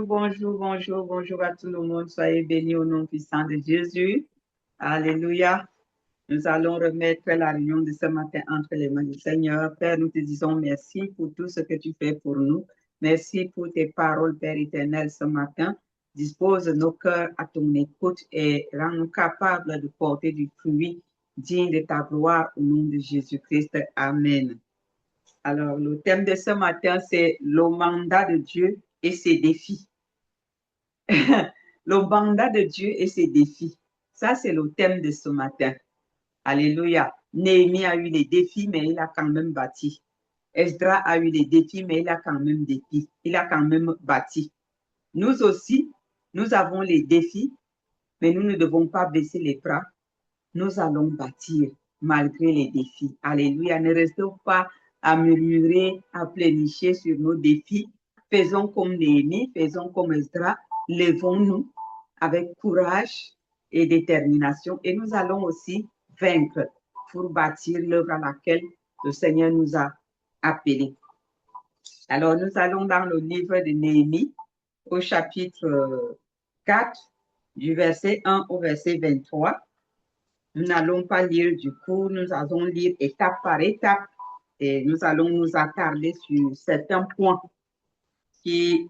Bonjour, bonjour, bonjour à tout le monde. Soyez bénis au nom puissant de Jésus. Alléluia. Nous allons remettre la réunion de ce matin entre les mains du Seigneur. Père, nous te disons merci pour tout ce que tu fais pour nous. Merci pour tes paroles, Père éternel, ce matin. Dispose nos cœurs à ton écoute et rends-nous capables de porter du fruit digne de ta gloire au nom de Jésus-Christ. Amen. Alors, le thème de ce matin, c'est le mandat de Dieu et ses défis. Le mandat de Dieu et ses défis. Ça, c'est le thème de ce matin. Alléluia. Néhémie a eu les défis, mais il a quand même bâti. Esdra a eu les défis, mais il a quand même bâti. Nous aussi, nous avons les défis, mais nous ne devons pas baisser les bras. Nous allons bâtir malgré les défis. Alléluia. Ne restons pas à murmurer, à plénicher sur nos défis. Faisons comme Néhémie, faisons comme Esdra. Levons-nous avec courage et détermination et nous allons aussi vaincre pour bâtir l'œuvre à laquelle le Seigneur nous a appelés. Alors, nous allons dans le livre de Néhémie au chapitre 4, du verset 1 au verset 23. Nous n'allons pas lire du coup, nous allons lire étape par étape et nous allons nous attarder sur certains points qui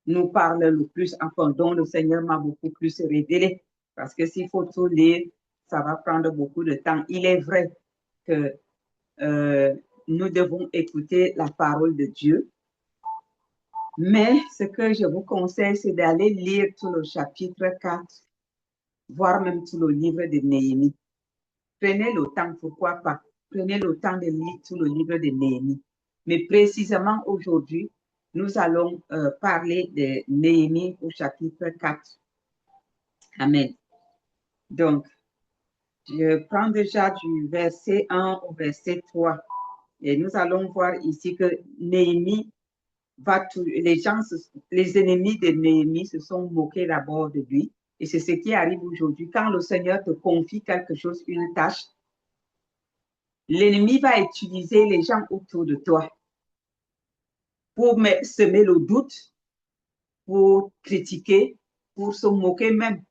nous parlent le plus, enfin, dont le Seigneur m'a beaucoup plus révélé. Parce que s'il faut tout lire, ça va prendre beaucoup de temps. Il est vrai que nous devons écouter la parole de Dieu. Mais ce que je vous conseille, c'est d'aller lire tout le chapitre 4, voire même tout le livre de Néhémie. Prenez le temps, pourquoi pas? Prenez le temps de lire tout le livre de Néhémie. Mais précisément aujourd'hui, nous allons parler de Néhémie au chapitre 4. Amen. Donc, je prends déjà du verset 1 au verset 3. Et nous allons voir ici que Néhémie les ennemis de Néhémie se sont moqués d'abord de lui. Et c'est ce qui arrive aujourd'hui. Quand le Seigneur te confie quelque chose, une tâche, l'ennemi va utiliser les gens autour de toi pour semer le doute, pour critiquer, pour se moquer même.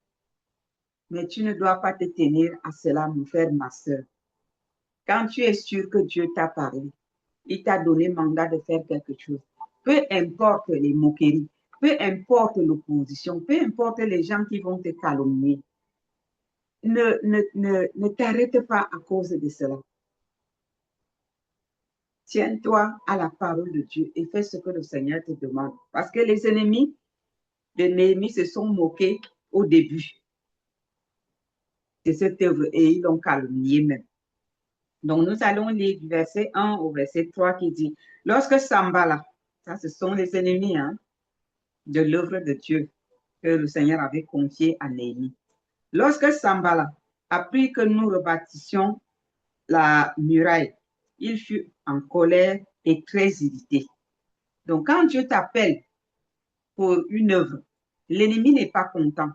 Mais tu ne dois pas te tenir à cela, mon frère, ma soeur. Quand tu es sûr que Dieu t'a parlé, il t'a donné mandat de faire quelque chose. Peu importe les moqueries, peu importe l'opposition, peu importe les gens qui vont te calomnier, ne t'arrête pas à cause de cela. Tiens-toi à la parole de Dieu et fais ce que le Seigneur te demande. Parce que les ennemis de Néhémie se sont moqués au début de cette œuvre et ils l'ont calomnié même. Donc, nous allons lire du verset 1 au verset 3 qui dit, lorsque Sambala, ça ce sont les ennemis de l'œuvre de Dieu que le Seigneur avait confiée à Néhémie. Lorsque Sambala apprit que nous rebâtissions la muraille, il fut en colère et très irrité. Donc, quand Dieu t'appelle pour une œuvre, l'ennemi n'est pas content.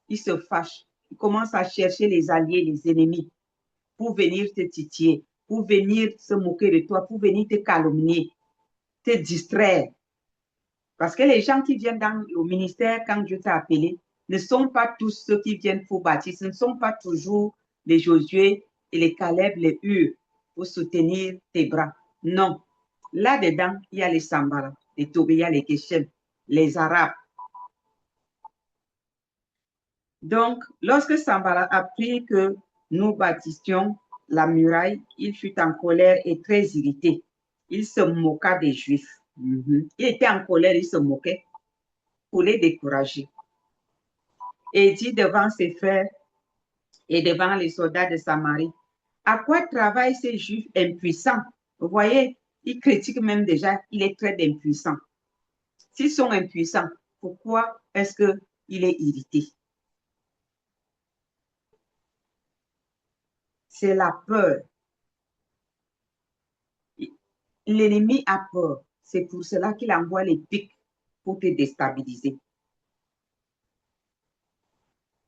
Il se fâche. Il commence à chercher les alliés, les ennemis, pour venir te titiller, pour venir se moquer de toi, pour venir te calomnier, te distraire. Parce que les gens qui viennent dans le ministère quand Dieu t'a appelé ne sont pas tous ceux qui viennent pour bâtir. Ce ne sont pas toujours les Josué et les Caleb, les Hur, pour soutenir tes bras. Non. Là-dedans, il y a les Sambara, les Tobéa, les Geshem, les Arabes. Donc, lorsque Sambara apprit que nous bâtissions la muraille, il fut en colère et très irrité. Il se moqua des Juifs. Il était en colère, il se moquait pour les décourager. Et dit devant ses frères et devant les soldats de Samarie, à quoi travaillent ces Juifs impuissants? Vous voyez, il critique même déjà, il est très impuissant. S'ils sont impuissants, pourquoi est-ce qu'il est irrité? C'est la peur. L'ennemi a peur. C'est pour cela qu'il envoie les pics pour te déstabiliser.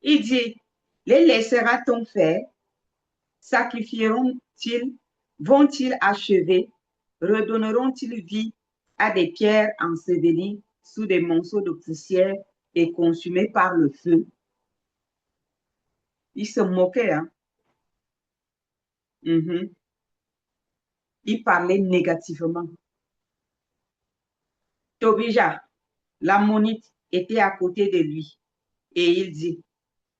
Il dit, les laissera-t-on faire? Sacrifieront-ils? Vont-ils achever? Redonneront-ils vie à des pierres ensevelies sous des monceaux de poussière et consumés par le feu. Il se moquait, hein. Il parlait négativement. Tobija, l'ammonite, était à côté de lui et il dit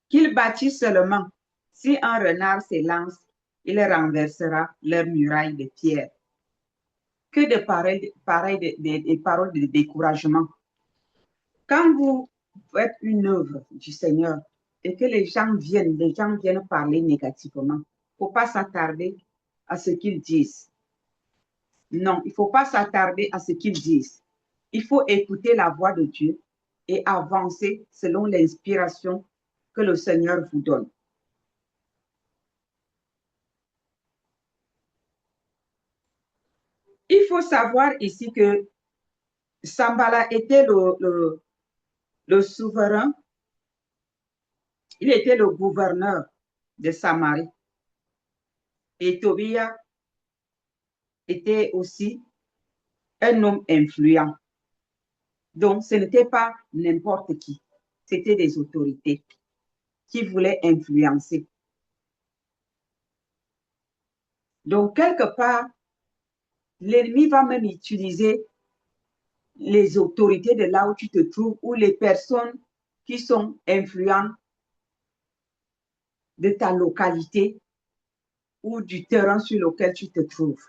qu'il bâtisse seulement. Si un renard s'élance, il renversera leur muraille de pierre. Que de paroles de découragement. Quand vous faites une œuvre du Seigneur et que les gens viennent parler négativement, il ne faut pas s'attarder à ce qu'ils disent. Non, il ne faut pas s'attarder à ce qu'ils disent. Il faut écouter la voix de Dieu et avancer selon l'inspiration que le Seigneur vous donne. Il faut savoir ici que Sambala était le souverain, il était le gouverneur de Samarie. Et Tobia était aussi un homme influent. Donc, ce n'était pas n'importe qui, c'était des autorités qui voulaient influencer. Donc, quelque part, l'ennemi va même utiliser les autorités de là où tu te trouves ou les personnes qui sont influentes de ta localité ou du terrain sur lequel tu te trouves.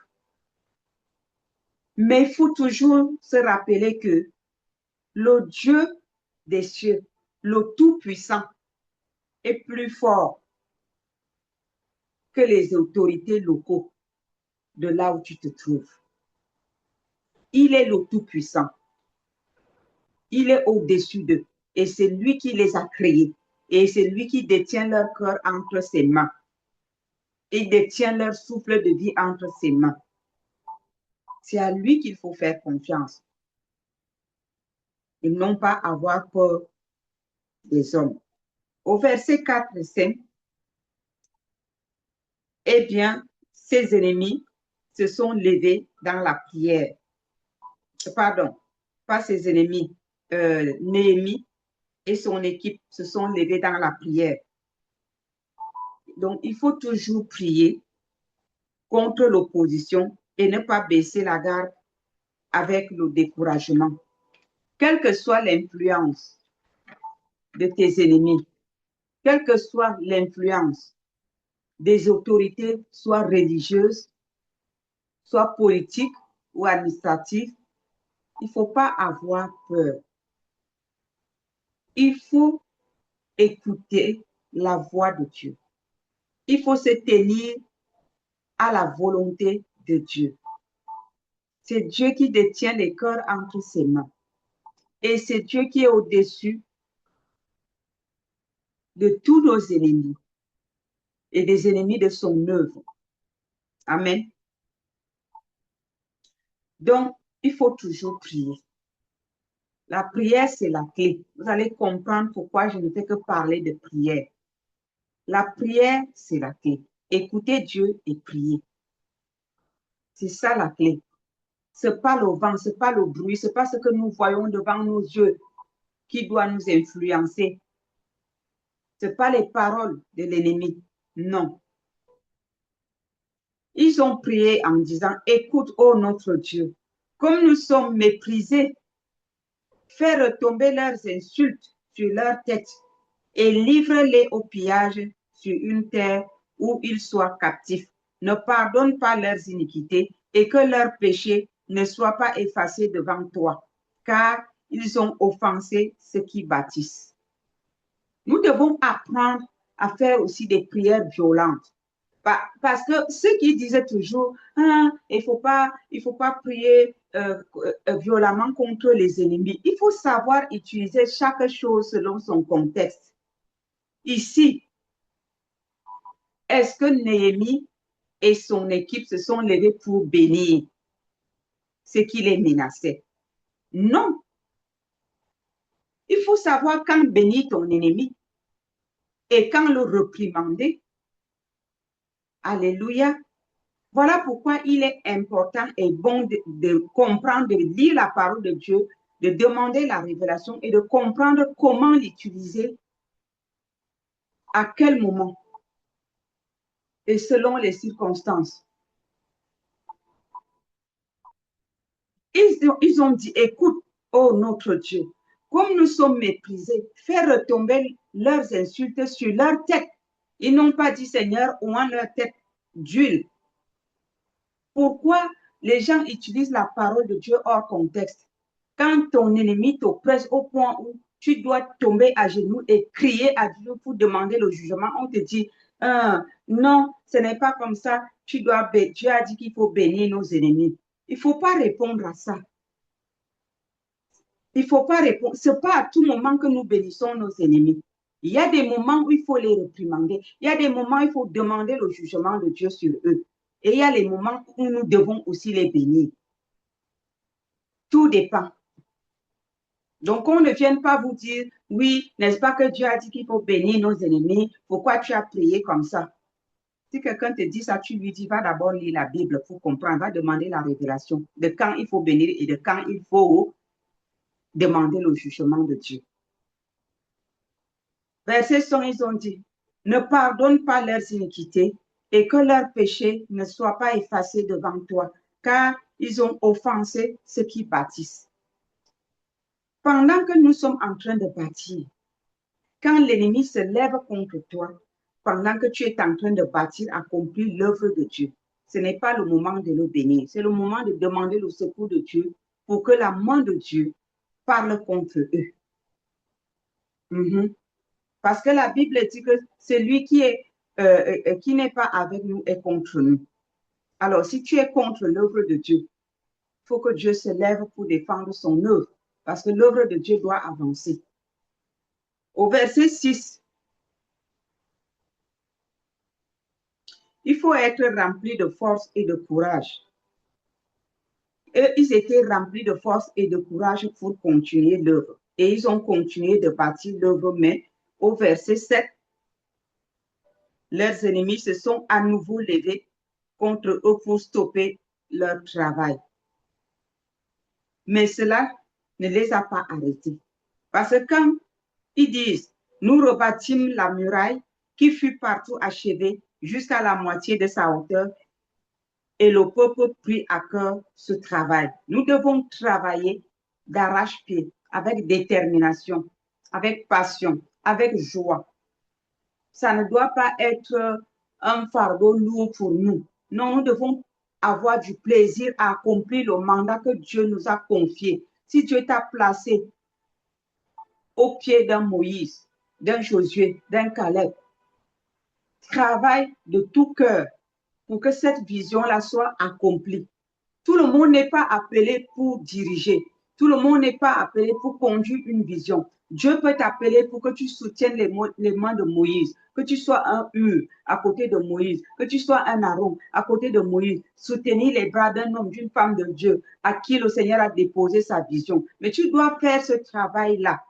Mais il faut toujours se rappeler que le Dieu des cieux, le Tout-Puissant, est plus fort que les autorités locaux de là où tu te trouves. Il est le Tout-Puissant. Il est au-dessus d'eux. Et c'est lui qui les a créés. Et c'est lui qui détient leur cœur entre ses mains. Il détient leur souffle de vie entre ses mains. C'est à lui qu'il faut faire confiance. Et non pas avoir peur des hommes. Au verset 4 et 5, eh bien, ses ennemis se sont levés dans la prière. Pardon, pas ses ennemis. Néhémie et son équipe se sont levés dans la prière. Donc, il faut toujours prier contre l'opposition et ne pas baisser la garde avec le découragement. Quelle que soit l'influence de tes ennemis, quelle que soit l'influence des autorités, soit religieuses, soit politiques ou administratives, il ne faut pas avoir peur. Il faut écouter la voix de Dieu. Il faut se tenir à la volonté de Dieu. C'est Dieu qui détient les cœurs entre ses mains. Et c'est Dieu qui est au-dessus de tous nos ennemis et des ennemis de son œuvre. Amen. Donc, il faut toujours prier. La prière, c'est la clé. Vous allez comprendre pourquoi je ne fais que parler de prière. La prière, c'est la clé. Écoutez Dieu et prier. C'est ça la clé. Ce n'est pas le vent, ce n'est pas le bruit, ce n'est pas ce que nous voyons devant nos yeux qui doit nous influencer. Ce n'est pas les paroles de l'ennemi. Non. Ils ont prié en disant, écoute, ô notre Dieu, comme nous sommes méprisés, fais retomber leurs insultes sur leur tête et livre-les au pillage sur une terre où ils soient captifs. Ne pardonne pas leurs iniquités et que leurs péchés ne soient pas effacés devant toi, car ils ont offensé ceux qui bâtissent. Nous devons apprendre à faire aussi des prières violentes. Parce que ceux qui disaient toujours, ah, il faut pas prier violemment contre les ennemis. Il faut savoir utiliser chaque chose selon son contexte. Ici, est-ce que Néhémie et son équipe se sont levés pour bénir ce qui les menaçait? Non. Il faut savoir quand bénir ton ennemi et quand le réprimander. Alléluia. Voilà pourquoi il est important et bon de comprendre, de lire la parole de Dieu, de demander la révélation et de comprendre comment l'utiliser, à quel moment et selon les circonstances. Ils ont dit, écoute, ô notre Dieu, comme nous sommes méprisés, fais retomber leurs insultes sur leur tête. Ils n'ont pas dit, Seigneur, oint leur tête d'huile. Pourquoi les gens utilisent la parole de Dieu hors contexte? Quand ton ennemi t'oppresse au point où tu dois tomber à genoux et crier à Dieu pour demander le jugement, on te dit, non, ce n'est pas comme ça. Dieu a dit qu'il faut bénir nos ennemis. Il ne faut pas répondre à ça. Il ne faut pas répondre. Ce n'est pas à tout moment que nous bénissons nos ennemis. Il y a des moments où il faut les réprimander. Il y a des moments où il faut demander le jugement de Dieu sur eux. Et il y a les moments où nous devons aussi les bénir. Tout dépend. Donc, on ne vienne pas vous dire, oui, n'est-ce pas que Dieu a dit qu'il faut bénir nos ennemis? Pourquoi tu as prié comme ça? Si quelqu'un te dit ça, tu lui dis, va d'abord lire la Bible pour comprendre, va demander la révélation de quand il faut bénir et de quand il faut demander le jugement de Dieu. Verset 100, ils ont dit, ne pardonne pas leurs iniquités et que leurs péchés ne soient pas effacés devant toi, car ils ont offensé ceux qui bâtissent. Pendant que nous sommes en train de bâtir, quand l'ennemi se lève contre toi, pendant que tu es en train de bâtir, accomplir l'œuvre de Dieu, ce n'est pas le moment de le bénir, c'est le moment de demander le secours de Dieu pour que la main de Dieu parle contre eux. Parce que la Bible dit que celui qui n'est pas avec nous est contre nous. Alors, si tu es contre l'œuvre de Dieu, il faut que Dieu se lève pour défendre son œuvre, parce que l'œuvre de Dieu doit avancer. Au verset 6, il faut être rempli de force et de courage. Eux, ils étaient remplis de force et de courage pour continuer l'œuvre. Et ils ont continué de bâtir l'œuvre, mais au verset 7, leurs ennemis se sont à nouveau levés contre eux pour stopper leur travail. Mais cela ne les a pas arrêtés. Parce que quand ils disent, nous rebâtîmes la muraille qui fut partout achevée jusqu'à la moitié de sa hauteur, et le peuple prit à cœur ce travail. Nous devons travailler d'arrache-pied, avec détermination, avec passion, avec joie. Ça ne doit pas être un fardeau lourd pour nous. Non, nous devons avoir du plaisir à accomplir le mandat que Dieu nous a confié. Si Dieu t'a placé au pied d'un Moïse, d'un Josué, d'un Caleb, travaille de tout cœur pour que cette vision-là soit accomplie. Tout le monde n'est pas appelé pour diriger. Tout le monde n'est pas appelé pour conduire une vision. Dieu peut t'appeler pour que tu soutiennes les mains de Moïse, que tu sois un Hur à côté de Moïse, que tu sois un Aaron à côté de Moïse, soutenir les bras d'un homme, d'une femme de Dieu à qui le Seigneur a déposé sa vision. Mais tu dois faire ce travail-là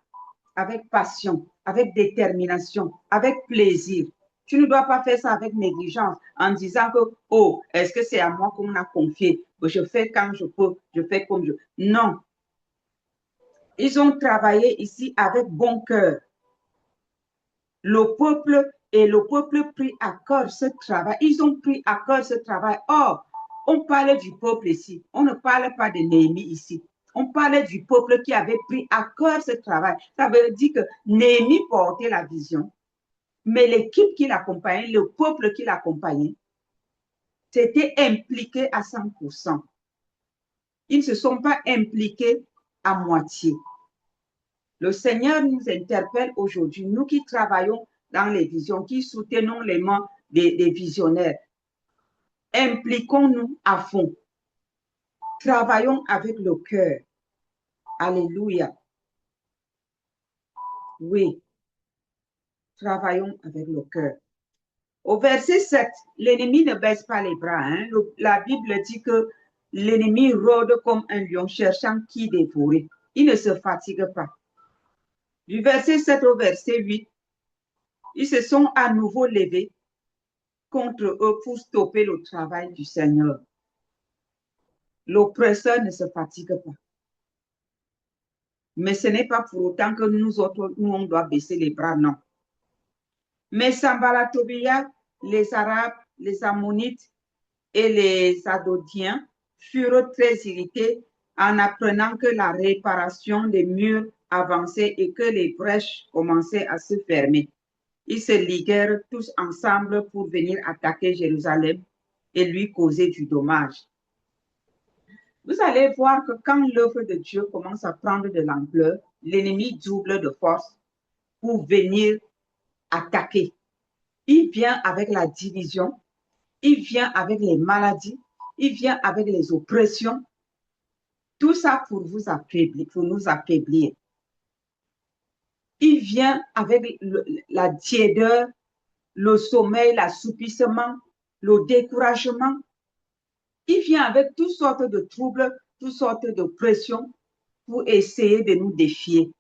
avec passion, avec détermination, avec plaisir. Tu ne dois pas faire ça avec négligence en disant que, oh, est-ce que c'est à moi qu'on m'a confié? Je fais quand je peux, je fais comme je... Non. Ils ont travaillé ici avec bon cœur. Le peuple prit à cœur ce travail. Ils ont pris à cœur ce travail. Or, on parle du peuple ici. On ne parle pas de Néhémie ici. On parlait du peuple qui avait pris à cœur ce travail. Ça veut dire que Néhémie portait la vision, mais l'équipe qui l'accompagnait, le peuple qui l'accompagnait, s'était impliqué à 100%. Ils ne se sont pas impliqués à moitié. Le Seigneur nous interpelle aujourd'hui, nous qui travaillons dans les visions, qui soutenons les mains des visionnaires. Impliquons-nous à fond. Travaillons avec le cœur. Alléluia. Oui. Travaillons avec le cœur. Au verset 7, l'ennemi ne baisse pas les bras. La Bible dit que l'ennemi rôde comme un lion cherchant qui dévorer. Il ne se fatigue pas. Du verset 7 au verset 8, ils se sont à nouveau levés contre eux pour stopper le travail du Seigneur. L'oppresseur ne se fatigue pas. Mais ce n'est pas pour autant que nous autres, nous, on doit baisser les bras, non. Mais Sambala Tobia, les Arabes, les Ammonites et les Adodiens furent très irrités en apprenant que la réparation des murs avançait et que les brèches commençaient à se fermer. Ils se liguèrent tous ensemble pour venir attaquer Jérusalem et lui causer du dommage. Vous allez voir que quand l'œuvre de Dieu commence à prendre de l'ampleur, l'ennemi double de force pour venir attaquer. Il vient avec la division, il vient avec les maladies, il vient avec les oppressions. Tout ça pour vous affaiblir, pour nous affaiblir. Il vient avec la tiédeur, le sommeil, l'assoupissement, le découragement. Il vient avec toutes sortes de troubles, toutes sortes de pressions pour essayer de nous défier.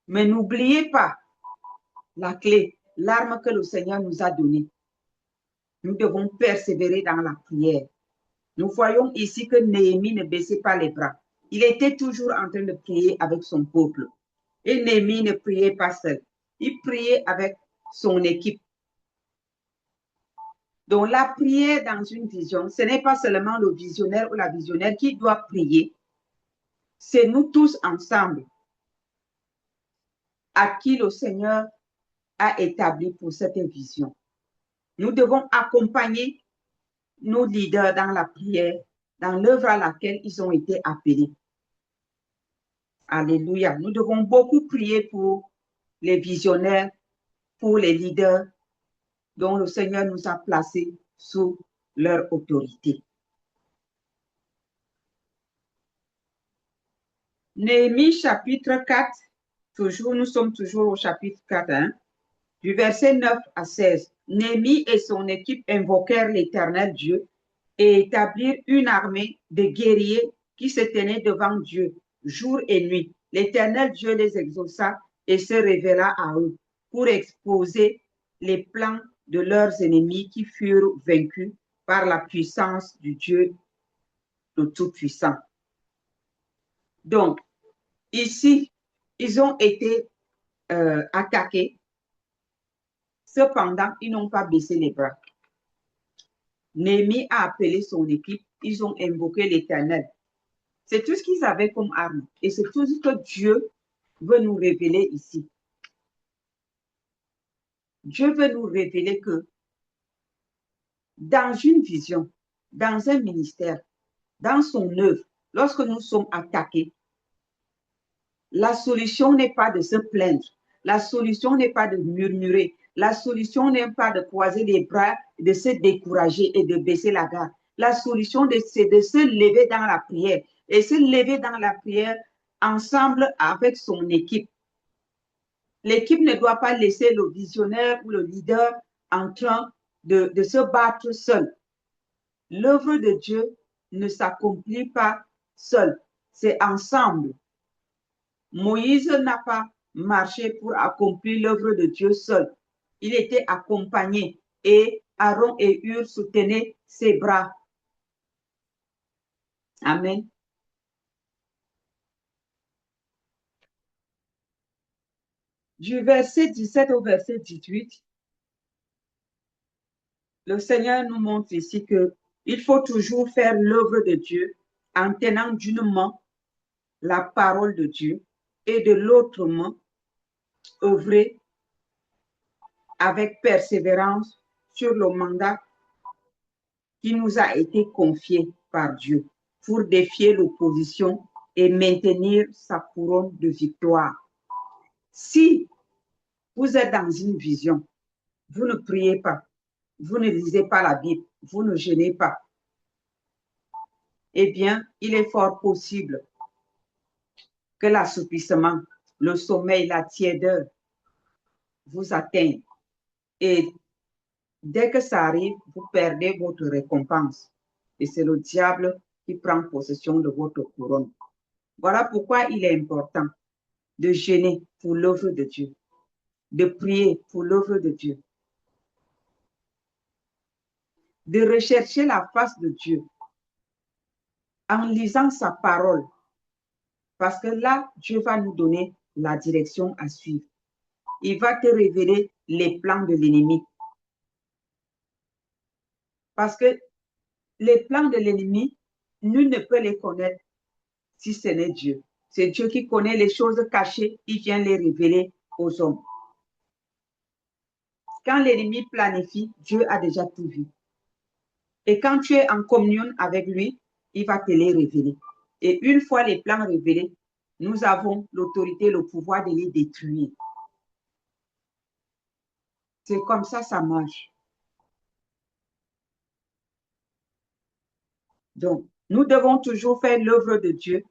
Mais n'oubliez pas la clé, l'arme que le Seigneur nous a donnée. Nous devons persévérer dans la prière. Nous voyons ici que Néhémie ne baissait pas les bras. Il était toujours en train de prier avec son peuple. Et Néhémie ne priait pas seul. Il priait avec son équipe. Donc la prière dans une vision, ce n'est pas seulement le visionnaire ou la visionnaire qui doit prier. C'est nous tous ensemble à qui le Seigneur a établi pour cette vision. Nous devons accompagner nos leaders dans la prière, dans l'œuvre à laquelle ils ont été appelés. Alléluia. Nous devons beaucoup prier pour les visionnaires, pour les leaders dont le Seigneur nous a placés sous leur autorité. Néhémie chapitre 4, nous sommes toujours au chapitre 4, du verset 9 à 16. Néhémie et son équipe invoquèrent l'Éternel Dieu et établirent une armée de guerriers qui se tenaient devant Dieu jour et nuit. L'Éternel Dieu les exauça et se révéla à eux pour exposer les plans de leurs ennemis qui furent vaincus par la puissance du Dieu le Tout-Puissant. Donc, ici, ils ont été attaqués. Cependant, ils n'ont pas baissé les bras. Néhémie a appelé son équipe. Ils ont invoqué l'Éternel. C'est tout ce qu'ils avaient comme arme. Et c'est tout ce que Dieu veut nous révéler ici. Dieu veut nous révéler que dans une vision, dans un ministère, dans son œuvre, lorsque nous sommes attaqués, la solution n'est pas de se plaindre. La solution n'est pas de murmurer. La solution n'est pas de croiser les bras, de se décourager et de baisser la garde. La solution, c'est de se lever dans la prière. Et se lever dans la prière ensemble avec son équipe. L'équipe ne doit pas laisser le visionnaire ou le leader en train de se battre seul. L'œuvre de Dieu ne s'accomplit pas seul, c'est ensemble. Moïse n'a pas marché pour accomplir l'œuvre de Dieu seul. Il était accompagné et Aaron et Hur soutenaient ses bras. Amen. Du verset 17 au verset 18, le Seigneur nous montre ici qu'il faut toujours faire l'œuvre de Dieu en tenant d'une main la parole de Dieu et de l'autre main œuvrer avec persévérance sur le mandat qui nous a été confié par Dieu pour défier l'opposition et maintenir sa couronne de victoire. Si vous êtes dans une vision, vous ne priez pas, vous ne lisez pas la Bible, vous ne jeûnez pas, eh bien, il est fort possible que l'assoupissement, le sommeil, la tiédeur vous atteignent. Et dès que ça arrive, vous perdez votre récompense. Et c'est le diable qui prend possession de votre couronne. Voilà pourquoi il est important de jeûner pour l'œuvre de Dieu, de prier pour l'œuvre de Dieu, de rechercher la face de Dieu en lisant sa parole. Parce que là, Dieu va nous donner la direction à suivre. Il va te révéler les plans de l'ennemi. Parce que les plans de l'ennemi, nul ne peut les connaître si ce n'est Dieu. C'est Dieu qui connaît les choses cachées, il vient les révéler aux hommes. Quand l'ennemi planifie, Dieu a déjà tout vu. Et quand tu es en communion avec lui, il va te les révéler. Et une fois les plans révélés, nous avons l'autorité, le pouvoir de les détruire. C'est comme ça marche. Donc, nous devons toujours faire l'œuvre de Dieu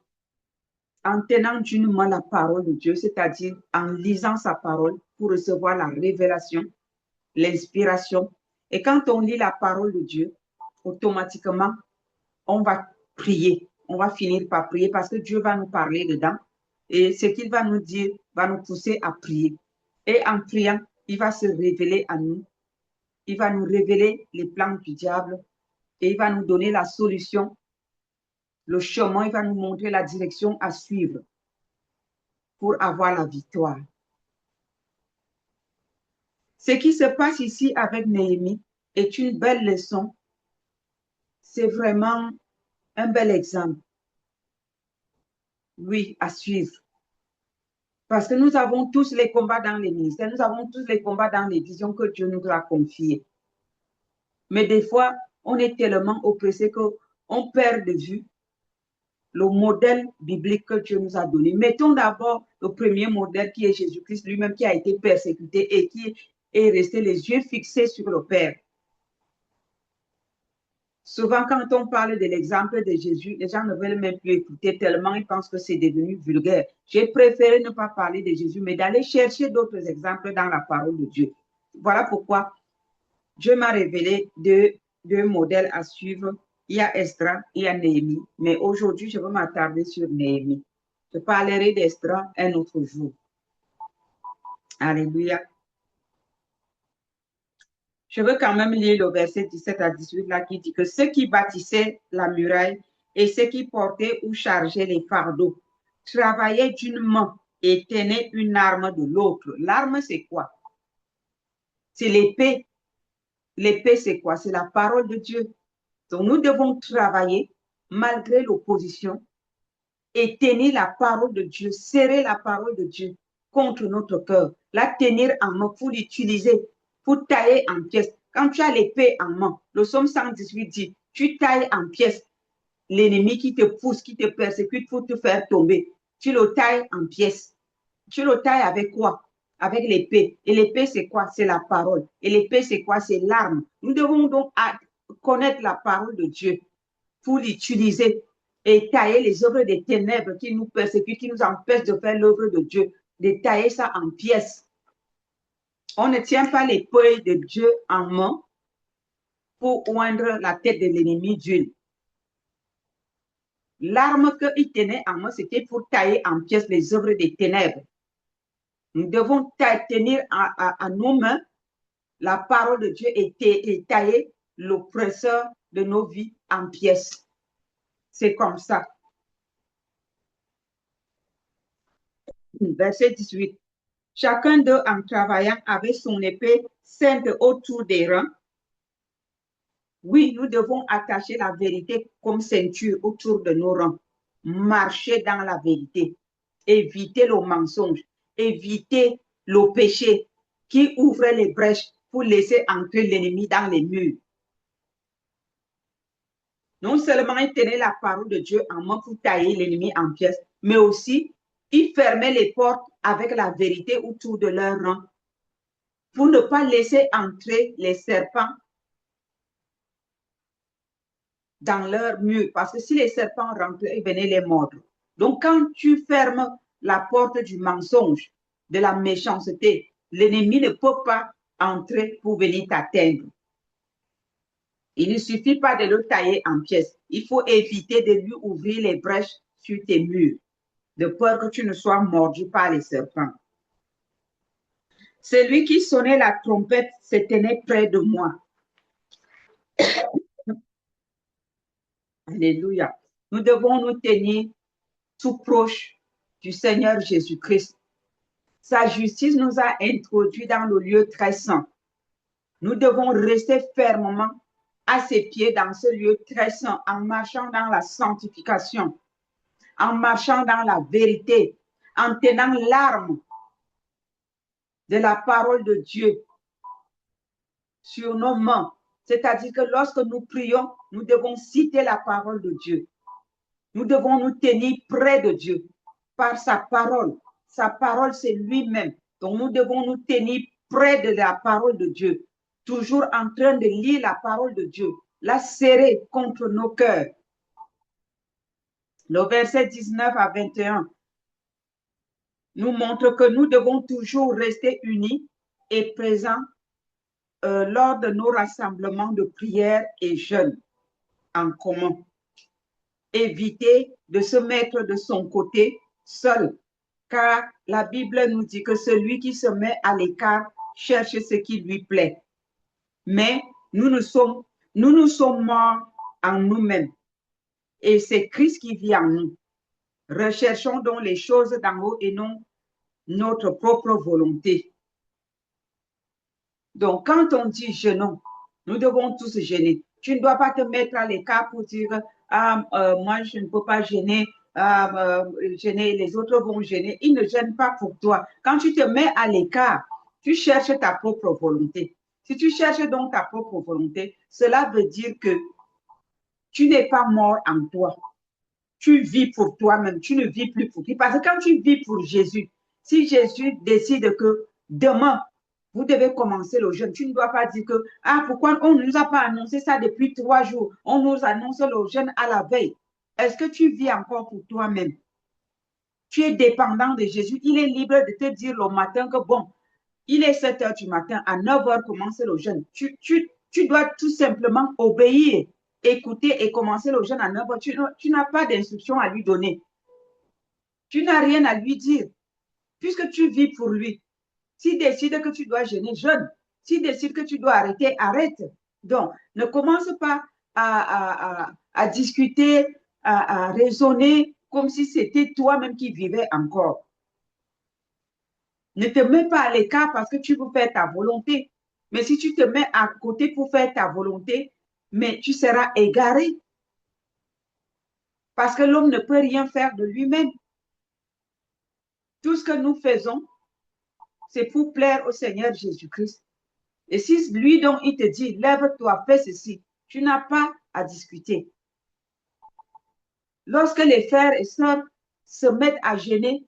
en tenant d'une main la parole de Dieu, c'est-à-dire en lisant sa parole pour recevoir la révélation, l'inspiration. Et quand on lit la parole de Dieu, automatiquement, on va prier. On va finir par prier parce que Dieu va nous parler dedans. Et ce qu'il va nous dire va nous pousser à prier. Et en priant, il va se révéler à nous. Il va nous révéler les plans du diable et il va nous donner la solution, le chemin, il va nous montrer la direction à suivre pour avoir la victoire. Ce qui se passe ici avec Néhémie est une belle leçon. C'est vraiment un bel exemple. Oui, à suivre. Parce que nous avons tous les combats dans les ministères, nous avons tous les combats dans les visions que Dieu nous a confiées. Mais des fois, on est tellement oppressé qu'on perd de vue le modèle biblique que Dieu nous a donné. Mettons d'abord le premier modèle qui est Jésus-Christ lui-même qui a été persécuté et qui est resté les yeux fixés sur le Père. Souvent, quand on parle de l'exemple de Jésus, les gens ne veulent même plus écouter tellement ils pensent que c'est devenu vulgaire. J'ai préféré ne pas parler de Jésus, mais d'aller chercher d'autres exemples dans la parole de Dieu. Voilà pourquoi Dieu m'a révélé deux modèles à suivre. Il y a Esdras, il y a Néhémie. Mais aujourd'hui, je vais m'attarder sur Néhémie. Je parlerai d'Esdras un autre jour. Alléluia. Je veux quand même lire le verset 17 à 18 là qui dit que ceux qui bâtissaient la muraille et ceux qui portaient ou chargeaient les fardeaux travaillaient d'une main et tenaient une arme de l'autre. L'arme, c'est quoi? C'est l'épée. L'épée, c'est quoi? C'est la parole de Dieu. Donc, nous devons travailler malgré l'opposition et tenir la parole de Dieu, serrer la parole de Dieu contre notre cœur, la tenir en main pour l'utiliser, pour tailler en pièces. Quand tu as l'épée en main, le psaume 118 dit, tu tailles en pièces l'ennemi qui te pousse, qui te persécute pour te faire tomber. Tu le tailles en pièces. Tu le tailles avec quoi? Avec l'épée. Et l'épée, c'est quoi? C'est la parole. Et l'épée, c'est quoi? C'est l'arme. Nous devons donc connaître la parole de Dieu pour l'utiliser et tailler les œuvres des ténèbres qui nous persécutent, qui nous empêchent de faire l'œuvre de Dieu, de tailler ça en pièces. On ne tient pas l'épée de Dieu en main pour oindre la tête de l'ennemi d'huile. L'arme qu'il tenait en main, c'était pour tailler en pièces les œuvres des ténèbres. Nous devons tenir à nos mains la parole de Dieu et tailler l'oppresseur de nos vies en pièces. C'est comme ça. Verset 18. Chacun d'eux, en travaillant, avait son épée ceinte autour des reins. Oui, nous devons attacher la vérité comme ceinture autour de nos reins. Marcher dans la vérité. Éviter le mensonge. Éviter le péché qui ouvre les brèches pour laisser entrer l'ennemi dans les murs. Non seulement il tenait la parole de Dieu en main pour tailler l'ennemi en pièces, mais aussi il fermait les portes avec la vérité autour de leurs rangs pour ne pas laisser entrer les serpents dans leur mur. Parce que si les serpents rentraient, ils venaient les mordre. Donc, quand tu fermes la porte du mensonge, de la méchanceté, l'ennemi ne peut pas entrer pour venir t'atteindre. Il ne suffit pas de le tailler en pièces. Il faut éviter de lui ouvrir les brèches sur tes murs, de peur que tu ne sois mordu par les serpents. Celui qui sonnait la trompette se tenait près de moi. Alléluia. Nous devons nous tenir tout proche du Seigneur Jésus-Christ. Sa justice nous a introduits dans le lieu très saint. Nous devons rester fermement à ses pieds dans ce lieu très saint en marchant dans la sanctification, en marchant dans la vérité, en tenant l'arme de la parole de Dieu sur nos mains. C'est-à-dire que lorsque nous prions, nous devons citer la parole de Dieu. Nous devons nous tenir près de Dieu par sa parole. Sa parole, c'est lui-même. Donc, nous devons nous tenir près de la parole de Dieu, toujours en train de lire la parole de Dieu, la serrer contre nos cœurs. Le verset 19 à 21 nous montre que nous devons toujours rester unis et présents lors de nos rassemblements de prière et jeûne en commun. Éviter de se mettre de son côté seul, car la Bible nous dit que celui qui se met à l'écart cherche ce qui lui plaît. Mais nous nous sommes morts en nous-mêmes et c'est Christ qui vit en nous. Recherchons donc les choses d'en haut et non notre propre volonté. Donc, quand on dit jeûnons, nous devons tous jeûner. Tu ne dois pas te mettre à l'écart pour dire moi, je ne peux pas jeûner, jeûner, les autres vont jeûner. Ils ne gênent pas pour toi. Quand tu te mets à l'écart, tu cherches ta propre volonté. Si tu cherches donc ta propre volonté, cela veut dire que tu n'es pas mort en toi. Tu vis pour toi-même, tu ne vis plus pour qui. Parce que quand tu vis pour Jésus, si Jésus décide que demain, vous devez commencer le jeûne, tu ne dois pas dire que, pourquoi on ne nous a pas annoncé ça depuis 3 jours, on nous annonce le jeûne à la veille. Est-ce que tu vis encore pour toi-même? Tu es dépendant de Jésus, il est libre de te dire le matin que bon, il est 7 heures du matin, à 9 heures commencer le jeûne. Tu dois tout simplement obéir, écouter et commencer le jeûne à 9 heures. Tu n'as pas d'instruction à lui donner. Tu n'as rien à lui dire, puisque tu vis pour lui. S'il décide que tu dois jeûner, jeûne. S'il décide que tu dois arrêter, arrête. Donc, ne commence pas à discuter, à raisonner comme si c'était toi-même qui vivais encore. Ne te mets pas à l'écart parce que tu veux faire ta volonté. Mais si tu te mets à côté pour faire ta volonté, mais tu seras égaré. Parce que l'homme ne peut rien faire de lui-même. Tout ce que nous faisons, c'est pour plaire au Seigneur Jésus-Christ. Et si lui, donc, il te dit, lève-toi, fais ceci, tu n'as pas à discuter. Lorsque les frères et sœurs se mettent à jeûner,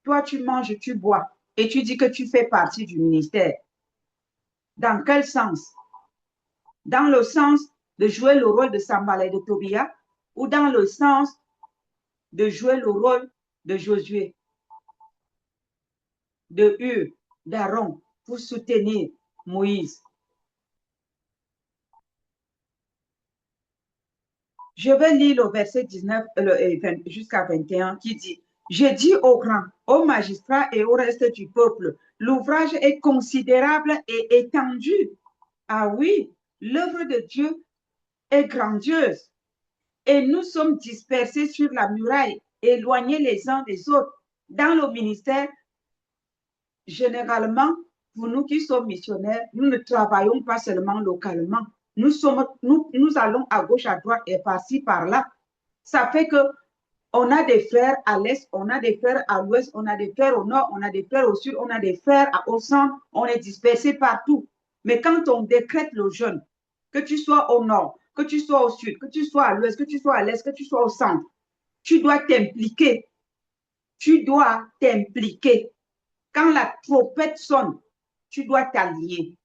toi, tu manges, tu bois, et tu dis que tu fais partie du ministère. Dans quel sens? Dans le sens de jouer le rôle de Sanballat et de Tobia, ou dans le sens de jouer le rôle de Josué, de Hur, d'Aaron, pour soutenir Moïse. Je vais lire le verset 19 jusqu'à 21 qui dit, « Je dis aux grands, aux magistrats et au reste du peuple, l'ouvrage est considérable et étendu. Ah oui, l'œuvre de Dieu est grandiose. Et nous sommes dispersés sur la muraille, éloignés les uns des autres. Dans le ministère, généralement, pour nous qui sommes missionnaires, nous ne travaillons pas seulement localement. Nous allons à gauche, à droite et par-ci, par-là. Ça fait que on a des frères à l'est, on a des frères à l'ouest, on a des frères au nord, on a des frères au sud, on a des frères au centre, on est dispersés partout. Mais quand on décrète le jeûne, que tu sois au nord, que tu sois au sud, que tu sois à l'ouest, que tu sois à l'est, que tu sois au centre, tu dois t'impliquer. Tu dois t'impliquer. Quand la trompette sonne, tu dois t'allier.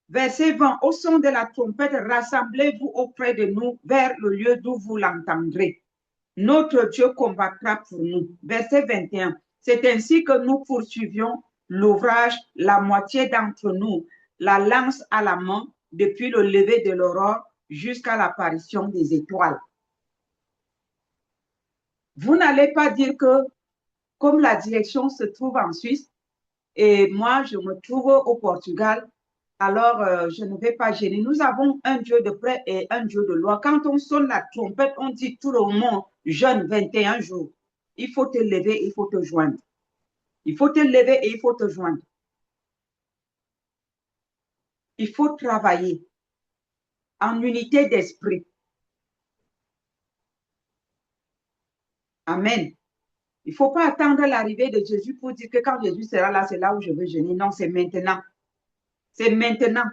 Verset 20, au son de la trompette, rassemblez-vous auprès de nous vers le lieu d'où vous l'entendrez. Notre Dieu combattra pour nous. Verset 21, c'est ainsi que nous poursuivions l'ouvrage, la moitié d'entre nous, la lance à la main, depuis le lever de l'aurore jusqu'à l'apparition des étoiles. Vous n'allez pas dire que, comme la direction se trouve en Suisse, et moi, je me trouve au Portugal, alors je ne vais pas gêner. Nous avons un Dieu de près et un Dieu de loin. Quand on sonne la trompette, on dit tout le monde, jeûne 21 jours. Il faut te lever, il faut te joindre. Il faut te lever et il faut te joindre. Il faut travailler en unité d'esprit. Amen. Il ne faut pas attendre l'arrivée de Jésus pour dire que quand Jésus sera là, c'est là où je veux jeûner. Non, c'est maintenant. C'est maintenant.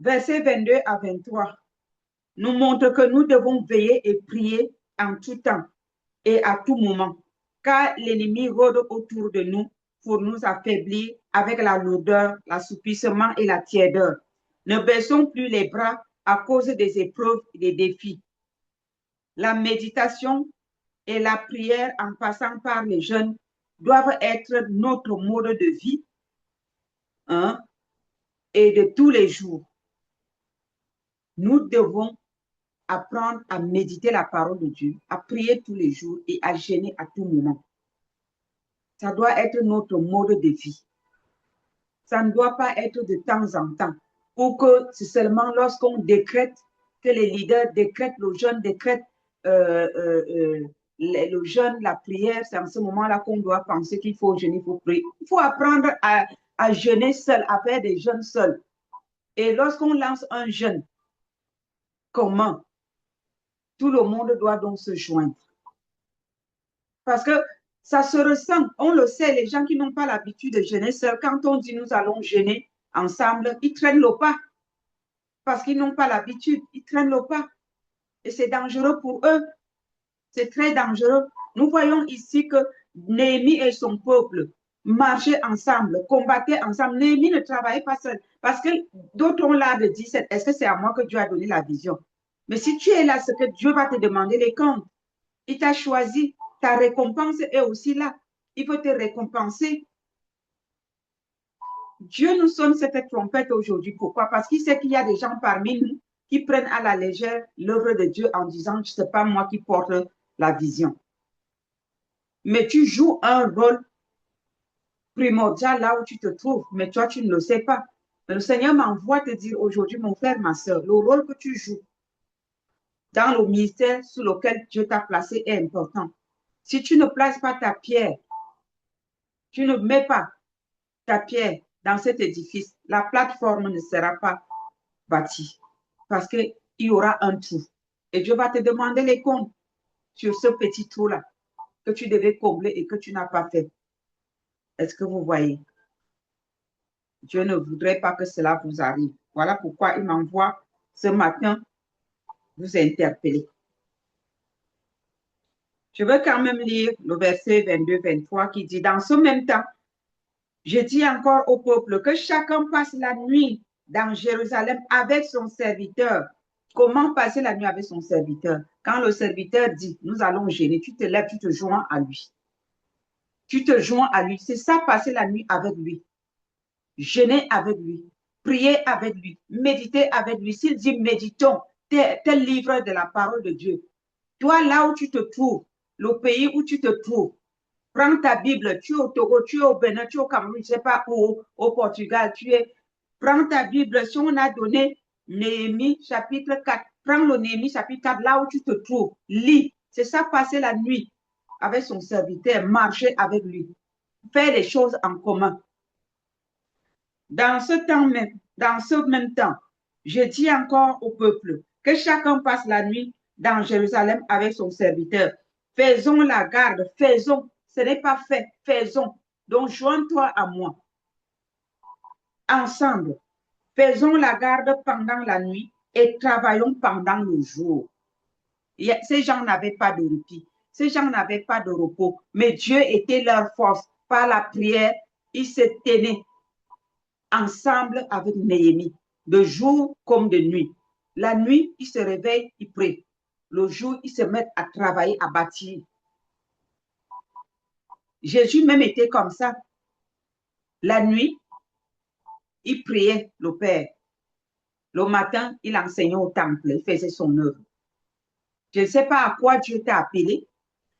Verset 22 à 23 nous montre que nous devons veiller et prier en tout temps et à tout moment, car l'ennemi rôde autour de nous pour nous affaiblir avec la lourdeur, l'assoupissement et la tiédeur. Ne baissons plus les bras à cause des épreuves et des défis. La méditation et la prière en passant par les jeûnes doivent être notre mode de vie et de tous les jours. Nous devons apprendre à méditer la parole de Dieu, à prier tous les jours et à jeûner à tout moment. Ça doit être notre mode de vie. Ça ne doit pas être de temps en temps. Pour que c'est seulement lorsqu'on décrète, que les leaders décrètent le jeûne, décrètent le jeûne, la prière, c'est en ce moment-là qu'on doit penser qu'il faut jeûner, il faut prier. Il faut apprendre à jeûner seul, à faire des jeûnes seuls. Et lorsqu'on lance un jeûne, comment? Tout le monde doit donc se joindre. Parce que ça se ressent, on le sait, les gens qui n'ont pas l'habitude de jeûner seuls, quand on dit nous allons jeûner ensemble, ils traînent le pas. Parce qu'ils n'ont pas l'habitude, ils traînent le pas. Et c'est dangereux pour eux. C'est très dangereux. Nous voyons ici que Néhémie et son peuple marchaient ensemble, combattaient ensemble. Néhémie ne travaillait pas seul. Parce que d'autres ont l'air de dire, est-ce que c'est à moi que Dieu a donné la vision? Mais si tu es là, c'est que Dieu va te demander les comptes. Il t'a choisi. Ta récompense est aussi là. Il faut te récompenser. Dieu nous sonne cette trompette aujourd'hui. Pourquoi? Parce qu'il sait qu'il y a des gens parmi nous qui prennent à la légère l'œuvre de Dieu en disant, ce n'est pas moi qui porte la vision. Mais tu joues un rôle primordial là où tu te trouves, mais toi, tu ne le sais pas. Mais le Seigneur m'envoie te dire aujourd'hui, mon frère, ma soeur, le rôle que tu joues dans le ministère sur lequel Dieu t'a placé est important. Si tu ne places pas ta pierre, tu ne mets pas ta pierre dans cet édifice, la plateforme ne sera pas bâtie parce qu'il y aura un trou. Et Dieu va te demander les comptes sur ce petit trou-là que tu devais combler et que tu n'as pas fait. Est-ce que vous voyez? Dieu ne voudrait pas que cela vous arrive. Voilà pourquoi il m'envoie ce matin vous interpeller. Je veux quand même lire le verset 22-23 qui dit, dans ce même temps, je dis encore au peuple que chacun passe la nuit dans Jérusalem avec son serviteur. Comment passer la nuit avec son serviteur? Quand le serviteur dit, nous allons jeûner, tu te lèves, tu te joins à lui. Tu te joins à lui. C'est ça, passer la nuit avec lui. Jeûner avec lui. Prier avec lui. Méditer avec lui. S'il dit, méditons, tel livre de la parole de Dieu. Toi, là où tu te trouves, le pays où tu te trouves, prends ta Bible, tu es au Togo, tu es au Bénin, tu es au Cameroun, je ne sais pas où, au Portugal, tu es. Prends ta Bible, si on a donné Néhémie chapitre 4, prends le Néhémie chapitre 4, là où tu te trouves, lis. C'est ça, passer la nuit avec son serviteur, marcher avec lui, faire des choses en commun. Dans ce même temps, je dis encore au peuple que chacun passe la nuit dans Jérusalem avec son serviteur. Faisons la garde, faisons. Ce n'est pas fait, faisons. Donc, joins-toi à moi. Ensemble, faisons la garde pendant la nuit et travaillons pendant le jour. Ces gens n'avaient pas de répit. Ces gens n'avaient pas de repos. Mais Dieu était leur force. Par la prière, ils se tenaient ensemble avec Néhémie, de jour comme de nuit. La nuit, ils se réveillent, ils prient. Le jour, ils se mettent à travailler, à bâtir. Jésus même était comme ça. La nuit, il priait le Père. Le matin, il enseignait au temple, il faisait son œuvre. Je ne sais pas à quoi Dieu t'a appelé,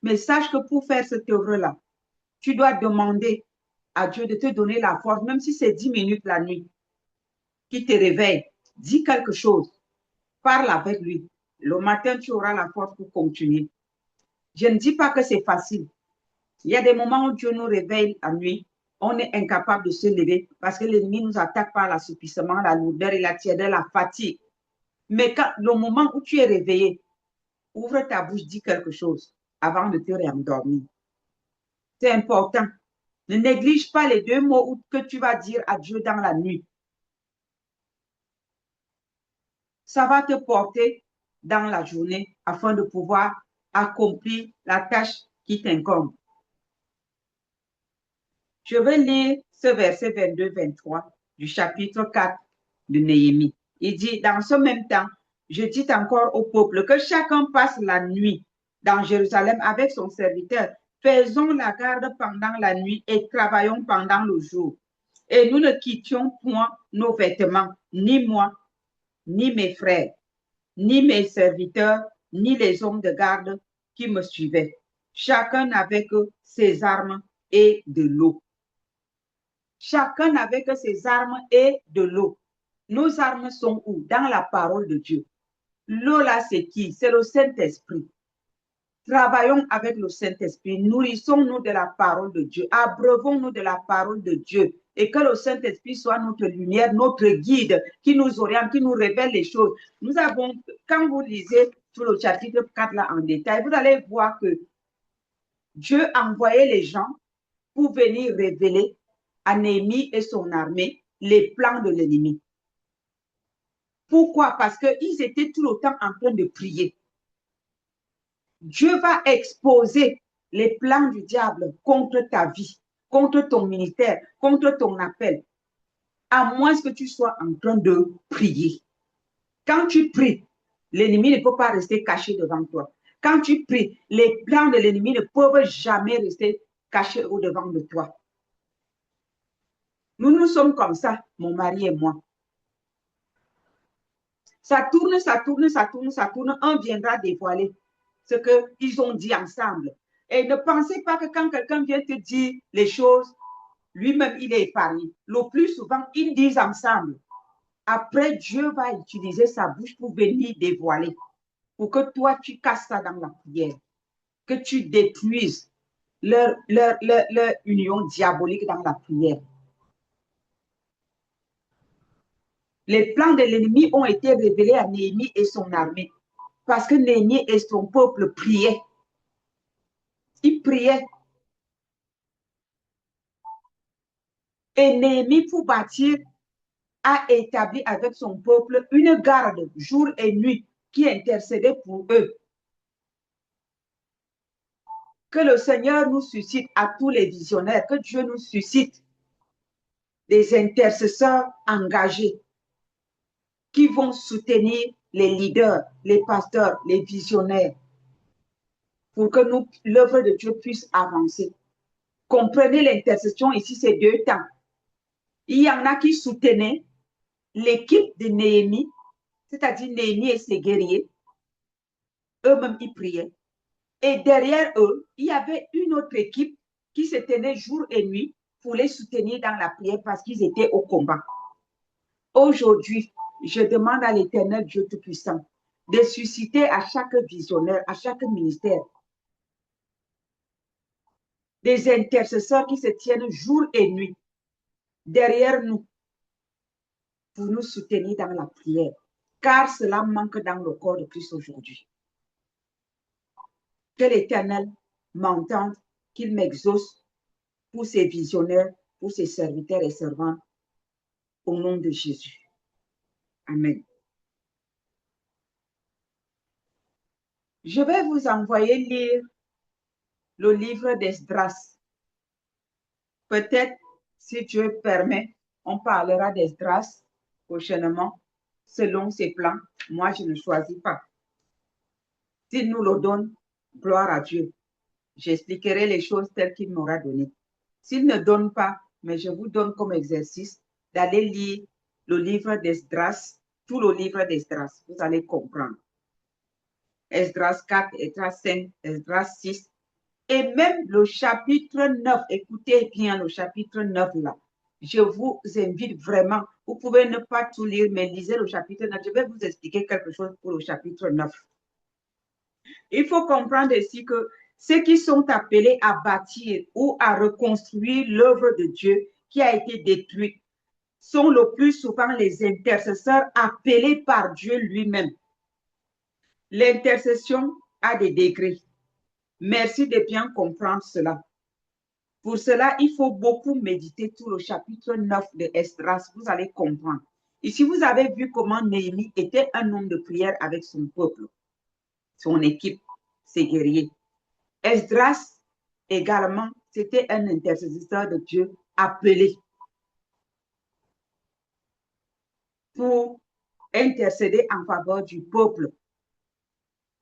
mais sache que pour faire cette œuvre-là, Tu dois demander à Dieu de te donner la force, même si c'est 10 minutes la nuit, qui te réveille. Dis quelque chose. Parle avec lui. Le matin, tu auras la force pour continuer. Je ne dis pas que c'est facile. Il y a des moments où Dieu nous réveille la nuit. On est incapable de se lever parce que l'ennemi nous attaque par l'assouplissement, la lourdeur et la tiédeur, la fatigue. Mais quand, le moment où tu es réveillé, ouvre ta bouche, dis quelque chose avant de te réendormir. C'est important. Ne néglige pas les 2 mots que tu vas dire à Dieu dans la nuit. Ça va te porter dans la journée afin de pouvoir accomplir la tâche qui t'incombe. Je vais lire ce verset 22-23 du chapitre 4 de Néhémie. Il dit, dans ce même temps, je dis encore au peuple que chacun passe la nuit dans Jérusalem avec son serviteur. Faisons la garde pendant la nuit et travaillons pendant le jour. Et nous ne quittions point nos vêtements, ni moi, ni mes frères, ni mes serviteurs, ni les hommes de garde qui me suivaient. Chacun avec ses armes et de l'eau. Chacun avec ses armes et de l'eau. Nos armes sont où? Dans la parole de Dieu. L'eau là, c'est qui? C'est le Saint-Esprit. Travaillons avec le Saint-Esprit. Nourrissons-nous de la parole de Dieu. Abreuvons-nous de la parole de Dieu. Et que le Saint-Esprit soit notre lumière, notre guide, qui nous oriente, qui nous révèle les choses. Nous avons, quand vous lisez sur le chapitre 4 là en détail, vous allez voir que Dieu envoyait les gens pour venir révéler à Néhémie et son armée les plans de l'ennemi. Pourquoi? Parce qu'ils étaient tout le temps en train de prier. Dieu va exposer les plans du diable contre ta vie, contre ton ministère, contre ton appel, à moins que tu sois en train de prier. Quand tu pries, l'ennemi ne peut pas rester caché devant toi. Quand tu pries, les plans de l'ennemi ne peuvent jamais rester cachés au-devant de toi. Nous sommes comme ça, mon mari et moi. Ça tourne, ça tourne, ça tourne, ça tourne. Un viendra dévoiler ce qu'ils ont dit ensemble. Et ne pensez pas que quand quelqu'un vient te dire les choses, lui-même, il est épargné. Le plus souvent, ils disent ensemble. Après, Dieu va utiliser sa bouche pour venir dévoiler. Pour que toi, tu casses ça dans la prière. Que tu détruises leur union diabolique dans la prière. Les plans de l'ennemi ont été révélés à Néhémie et son armée. Parce que Néhémie et son peuple priaient. Ils priaient. Et Néhémie, pour bâtir, a établi avec son peuple une garde jour et nuit qui intercédait pour eux. Que le Seigneur nous suscite à tous les visionnaires, que Dieu nous suscite des intercesseurs engagés qui vont soutenir les leaders, les pasteurs, les visionnaires, pour que l'œuvre de Dieu puisse avancer. Comprenez l'intercession ici, c'est 2 temps. Il y en a qui soutenaient l'équipe de Néhémie, c'est-à-dire Néhémie et ses guerriers. Eux-mêmes, ils priaient. Et derrière eux, il y avait une autre équipe qui se tenait jour et nuit pour les soutenir dans la prière parce qu'ils étaient au combat. Aujourd'hui, je demande à l'Éternel Dieu Tout-Puissant de susciter à chaque visionnaire, à chaque ministère, des intercesseurs qui se tiennent jour et nuit derrière nous pour nous soutenir dans la prière, car cela manque dans le corps de Christ aujourd'hui. Que l'Éternel m'entende, qu'il m'exauce pour ses visionnaires, pour ses serviteurs et servantes, au nom de Jésus. Amen. Je vais vous envoyer lire le livre d'Esdras. Peut-être, si Dieu permet, on parlera d'Esdras prochainement, selon ses plans. Moi, je ne choisis pas. S'il nous le donne, gloire à Dieu. J'expliquerai les choses telles qu'il m'aura donné. S'il ne donne pas, mais je vous donne comme exercice d'aller lire le livre d'Esdras, tout le livre d'Esdras. Vous allez comprendre. Esdras 4, Esdras 5, Esdras 6, Et même le chapitre 9, écoutez bien le chapitre 9 là. Je vous invite vraiment, vous pouvez ne pas tout lire, mais lisez le chapitre 9. Je vais vous expliquer quelque chose pour le chapitre 9. Il faut comprendre ici que ceux qui sont appelés à bâtir ou à reconstruire l'œuvre de Dieu qui a été détruite sont le plus souvent les intercesseurs appelés par Dieu lui-même. L'intercession a des degrés. Merci de bien comprendre cela. Pour cela, il faut beaucoup méditer tout le chapitre 9 de Esdras. Vous allez comprendre. Ici, vous avez vu comment Néhémie était un homme de prière avec son peuple, son équipe, ses guerriers. Esdras, également, c'était un intercesseur de Dieu appelé pour intercéder en faveur du peuple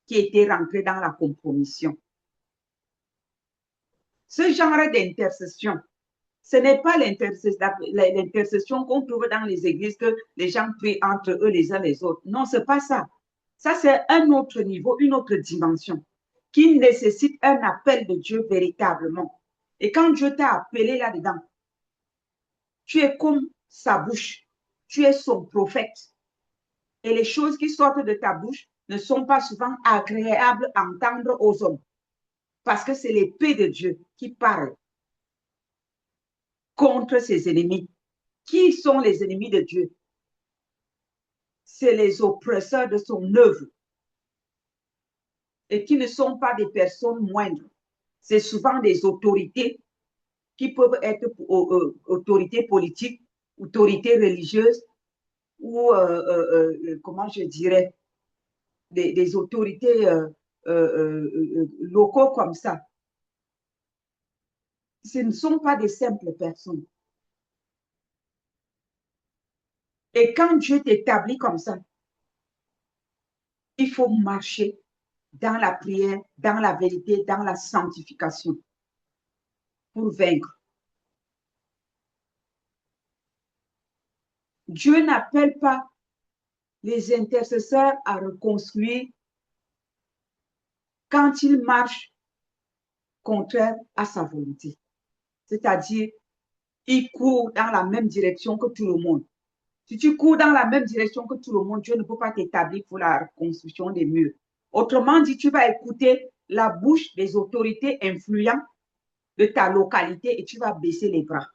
qui était rentré dans la compromission. Ce genre d'intercession, ce n'est pas l'intercession qu'on trouve dans les églises que les gens prient entre eux les uns les autres. Non, ce n'est pas ça. Ça, c'est un autre niveau, une autre dimension qui nécessite un appel de Dieu véritablement. Et quand Dieu t'a appelé là-dedans, tu es comme sa bouche, tu es son prophète. Et les choses qui sortent de ta bouche ne sont pas souvent agréables à entendre aux hommes. Parce que c'est l'épée de Dieu qui parle contre ses ennemis. Qui sont les ennemis de Dieu? C'est les oppresseurs de son œuvre et qui ne sont pas des personnes moindres. C'est souvent des autorités qui peuvent être autorités politiques, autorités religieuses ou, comment je dirais, des autorités locaux comme ça. Ce ne sont pas des simples personnes. Et quand Dieu t'établit comme ça, il faut marcher dans la prière, dans la vérité, dans la sanctification pour vaincre. Dieu n'appelle pas les intercesseurs à reconstruire quand ils marchent contraire à sa volonté. C'est-à-dire, ils courent dans la même direction que tout le monde. Si tu cours dans la même direction que tout le monde, Dieu ne peut pas t'établir pour la reconstruction des murs. Autrement dit, tu vas écouter la bouche des autorités influentes de ta localité et tu vas baisser les bras.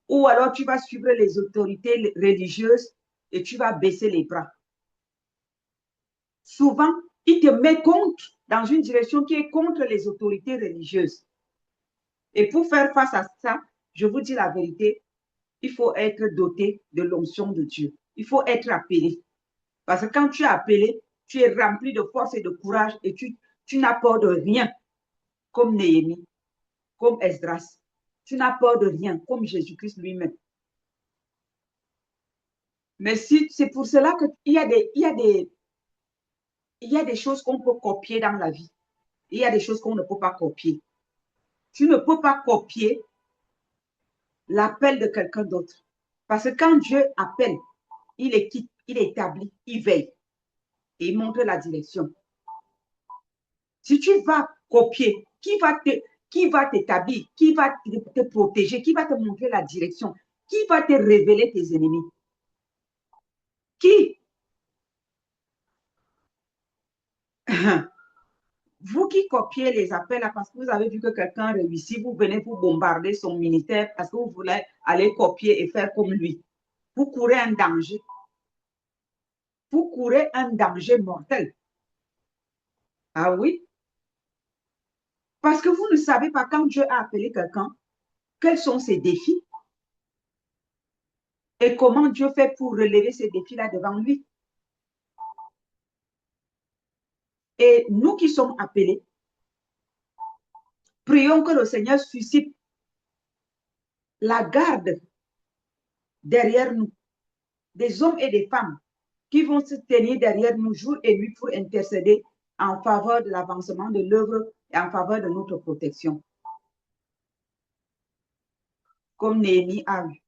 Ou alors tu vas suivre les autorités religieuses et tu vas baisser les bras. Souvent, il te met contre dans une direction qui est contre les autorités religieuses. Et pour faire face à ça, je vous dis la vérité, il faut être doté de l'onction de Dieu. Il faut être appelé. Parce que quand tu es appelé, tu es rempli de force et de courage et tu n'as peur de rien, comme Néhémie, comme Esdras. Tu n'as peur de rien, comme Jésus-Christ lui-même. Mais si, c'est pour cela qu'il y a des choses qu'on peut copier dans la vie. Il y a des choses qu'on ne peut pas copier. Tu ne peux pas copier l'appel de quelqu'un d'autre. Parce que quand Dieu appelle, il équipe, il établit, il veille et il montre la direction. Si tu vas copier, qui va t'établir, qui va te protéger, qui va te montrer la direction, qui va te révéler tes ennemis? Qui? Vous qui copiez les appels là, parce que vous avez vu que quelqu'un réussit, vous venez pour bombarder son ministère parce que vous voulez aller copier et faire comme lui. Vous courez un danger. Vous courez un danger mortel. Ah oui? Parce que vous ne savez pas quand Dieu a appelé quelqu'un, quels sont ses défis et comment Dieu fait pour relever ces défis-là devant lui. Et nous qui sommes appelés, prions que le Seigneur suscite la garde derrière nous, des hommes et des femmes qui vont se tenir derrière nous jour et nuit pour intercéder en faveur de l'avancement de l'œuvre et en faveur de notre protection. Comme Néhémie a eu.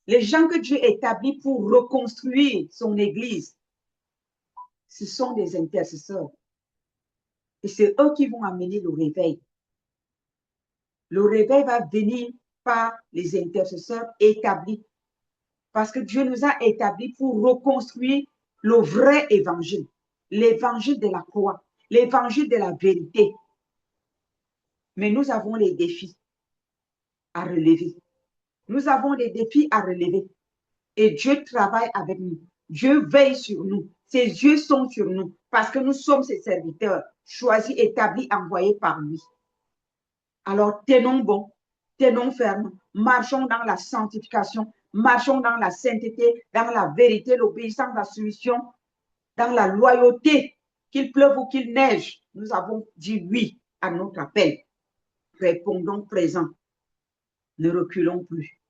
Les gens que Dieu établit pour reconstruire son église, ce sont des intercesseurs. Et c'est eux qui vont amener le réveil. Le réveil va venir par les intercesseurs établis. Parce que Dieu nous a établis pour reconstruire le vrai évangile. L'évangile de la croix. L'évangile de la vérité. Mais nous avons les défis à relever. Nous avons des défis à relever. Et Dieu travaille avec nous. Dieu veille sur nous. Ses yeux sont sur nous parce que nous sommes ses serviteurs, choisis, établis, envoyés par lui. Alors, tenons bon, tenons ferme, marchons dans la sanctification, marchons dans la sainteté, dans la vérité, l'obéissance, la soumission, dans la loyauté, qu'il pleuve ou qu'il neige. Nous avons dit oui à notre appel. Répondons présent. Ne reculons plus.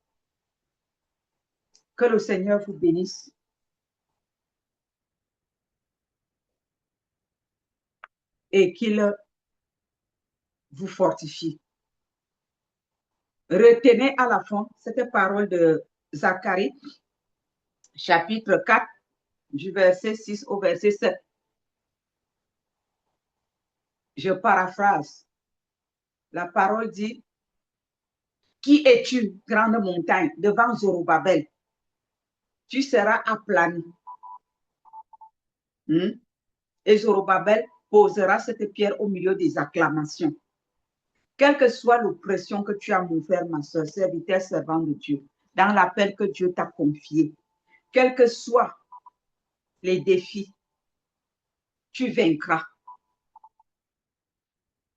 Que le Seigneur vous bénisse. Et qu'il vous fortifie. Retenez à la fin cette parole de Zacharie, chapitre 4, du verset 6 au verset 7. Je paraphrase. La parole dit, qui es-tu, grande montagne, devant Zorobabel? Tu seras aplani. Et Zorobabel posera cette pierre au milieu des acclamations. Quelle que soit l'oppression que tu as, mon frère, ma soeur, serviteur, servant de Dieu, dans l'appel que Dieu t'a confié, quels que soient les défis, tu vaincras.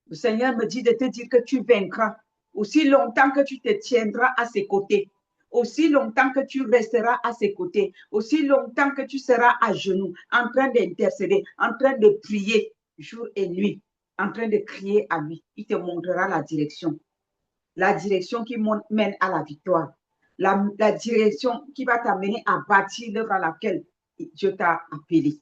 Le Seigneur me dit de te dire que tu vaincras aussi longtemps que tu te tiendras à ses côtés, aussi longtemps que tu resteras à ses côtés, aussi longtemps que tu seras à genoux, en train d'intercéder, en train de prier jour et nuit, en train de crier à lui. Il te montrera la direction qui mène à la victoire, la direction qui va t'amener à bâtir l'œuvre à laquelle Dieu t'a appelé.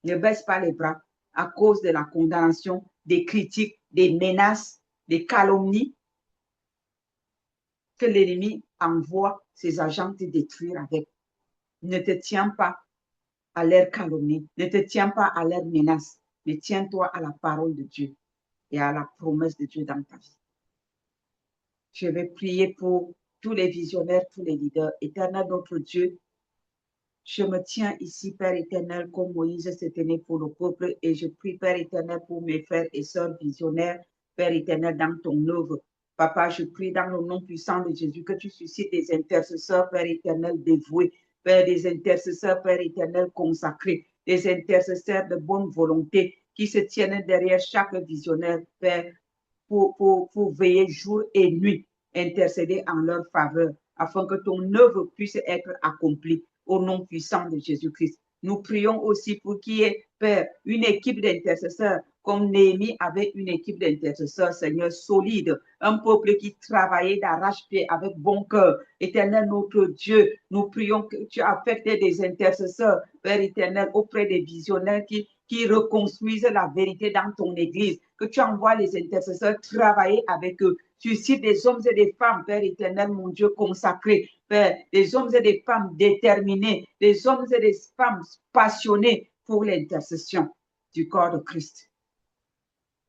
Ne baisse pas les bras à cause de la condamnation, des critiques, des menaces, des calomnies que l'ennemi envoie ses agents te détruire avec. Ne te tiens pas à leur calomnie, ne te tiens pas à leurs menaces, mais tiens-toi à la parole de Dieu et à la promesse de Dieu dans ta vie. Je vais prier pour tous les visionnaires, tous les leaders. Éternel notre Dieu, je me tiens ici, Père éternel, comme Moïse s'est tenu pour le peuple, et je prie, Père éternel, pour mes frères et sœurs visionnaires, Père éternel, dans ton œuvre. Papa, je prie dans le nom puissant de Jésus que tu suscites des intercesseurs, Père éternel, dévoués, Père, des intercesseurs, Père éternel, consacrés, des intercesseurs de bonne volonté qui se tiennent derrière chaque visionnaire, Père, pour veiller jour et nuit, intercéder en leur faveur, afin que ton œuvre puisse être accomplie au nom puissant de Jésus-Christ. Nous prions aussi pour qu'il y ait, Père, une équipe d'intercesseurs, comme Néhémie avait une équipe d'intercesseurs, Seigneur, solide, un peuple qui travaillait d'arrache-pied avec bon cœur. Éternel, notre Dieu, nous prions que tu affectes des intercesseurs, Père éternel, auprès des visionnaires qui reconstruisent la vérité dans ton Église, que tu envoies les intercesseurs travailler avec eux. Suscite des hommes et des femmes, Père éternel, mon Dieu, consacrés, Père, des hommes et des femmes déterminés, des hommes et des femmes passionnés pour l'intercession du corps de Christ,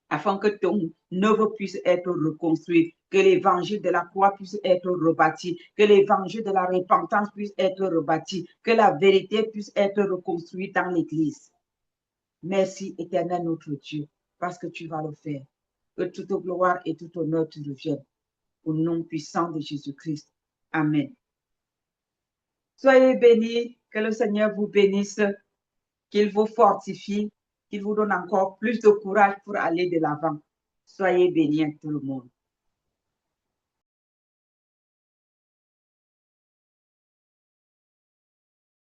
afin que ton œuvre puisse être reconstruite, que l'évangile de la croix puisse être rebâti, que l'évangile de la repentance puisse être rebâti, que la vérité puisse être reconstruite dans l'Église. Merci, éternel notre Dieu, parce que tu vas le faire. Que toute gloire et tout honneur te reviennent. Au nom puissant de Jésus-Christ. Amen. Soyez bénis, que le Seigneur vous bénisse, qu'il vous fortifie, qu'il vous donne encore plus de courage pour aller de l'avant. Soyez bénis tout le monde.